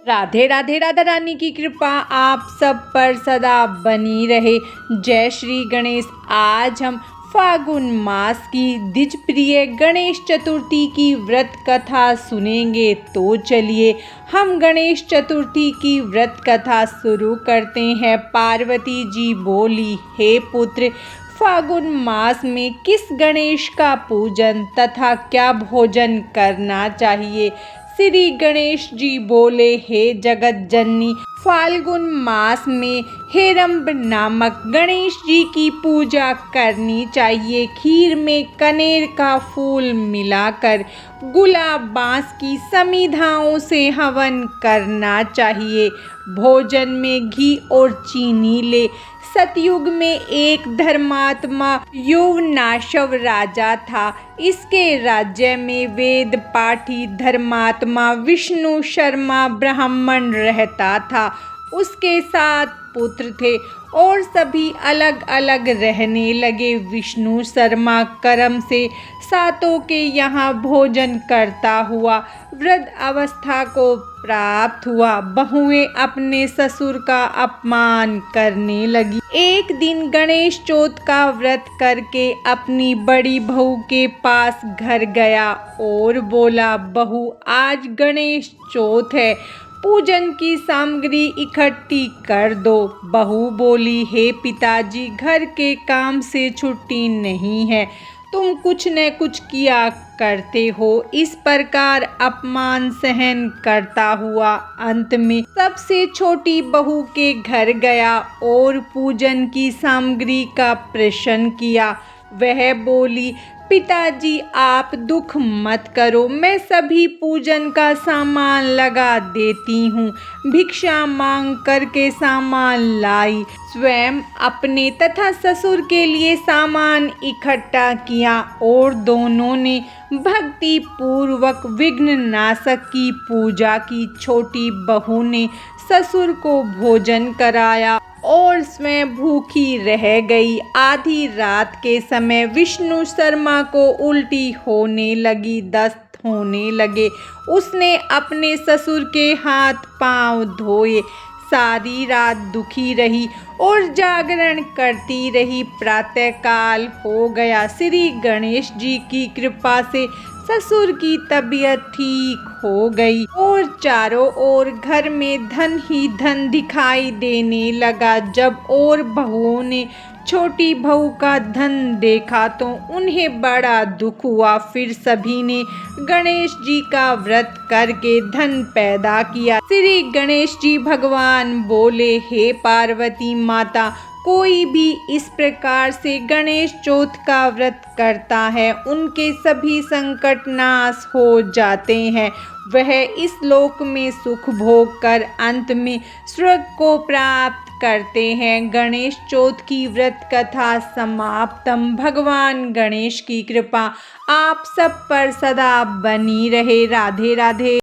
राधे राधे। राधा रानी की कृपा आप सब पर सदा बनी रहे। जय श्री गणेश। आज हम फागुन मास की द्विज प्रिय गणेश चतुर्थी की व्रत कथा सुनेंगे। तो चलिए हम गणेश चतुर्थी की व्रत कथा शुरू करते हैं। पार्वती जी बोली, हे पुत्र, फागुन मास में किस गणेश का पूजन तथा क्या भोजन करना चाहिए। श्री गणेश जी बोले, हे जगत जननी, फाल्गुन मास में हेरंब नामक गणेश जी की पूजा करनी चाहिए। खीर में कनेर का फूल मिलाकर गुलाब बांस की समिधाओं से हवन करना चाहिए। भोजन में घी और चीनी ले। सतयुग में एक धर्मात्मा युवनाशव राजा था। इसके राज्य में वेद पाठी धर्मात्मा विष्णु शर्मा ब्राह्मण रहता था। उसके 7 पुत्र थे और सभी अलग अलग रहने लगे। विष्णु शर्मा कर्म से सातों के यहाँ भोजन करता हुआ वृद्ध अवस्था को प्राप्त हुआ। बहुएं अपने ससुर का अपमान करने लगी। एक दिन गणेश चौथ का व्रत करके अपनी बड़ी बहू के पास घर गया और बोला, बहू, आज गणेश चौथ है, पूजन की सामग्री इकट्ठी कर दो। बहू बोली, हे पिताजी, घर के काम से छुट्टी नहीं है, तुम कुछ न कुछ किया करते हो। इस प्रकार अपमान सहन करता हुआ अंत में सबसे छोटी बहू के घर गया और पूजन की सामग्री का प्रश्न किया। वह बोली, पिताजी, आप दुख मत करो, मैं सभी पूजन का सामान लगा देती हूँ। भिक्षा मांग करके सामान लाई। स्वयं अपने तथा ससुर के लिए सामान इकट्ठा किया और दोनों ने भक्ति पूर्वक विघ्न नाशक की पूजा की। छोटी बहू ने ससुर को भोजन कराया और स्वयं भूखी रह गई। आधी रात के समय विष्णु शर्मा को उल्टी होने लगी, दस्त होने लगे। उसने अपने ससुर के हाथ पांव धोए। सारी रात दुखी रही और जागरण करती रही। प्रातःकाल हो गया। श्री गणेश जी की कृपा से ससुर की तबीयत ठीक हो गई और चारों ओर घर में धन ही धन दिखाई देने लगा। जब और बहुओं ने छोटी बहू का धन देखा तो उन्हें बड़ा दुख हुआ। फिर सभी ने गणेश जी का व्रत करके धन पैदा किया। श्री गणेश जी भगवान बोले, हे पार्वती माता, कोई भी इस प्रकार से गणेश चौथ का व्रत करता है, उनके सभी संकट नाश हो जाते हैं। वह इस लोक में सुख भोग कर अंत में स्वर्ग को प्राप्त करते हैं। गणेश चौथ की व्रत कथा समाप्तम। भगवान गणेश की कृपा आप सब पर सदा बनी रहे। राधे राधे।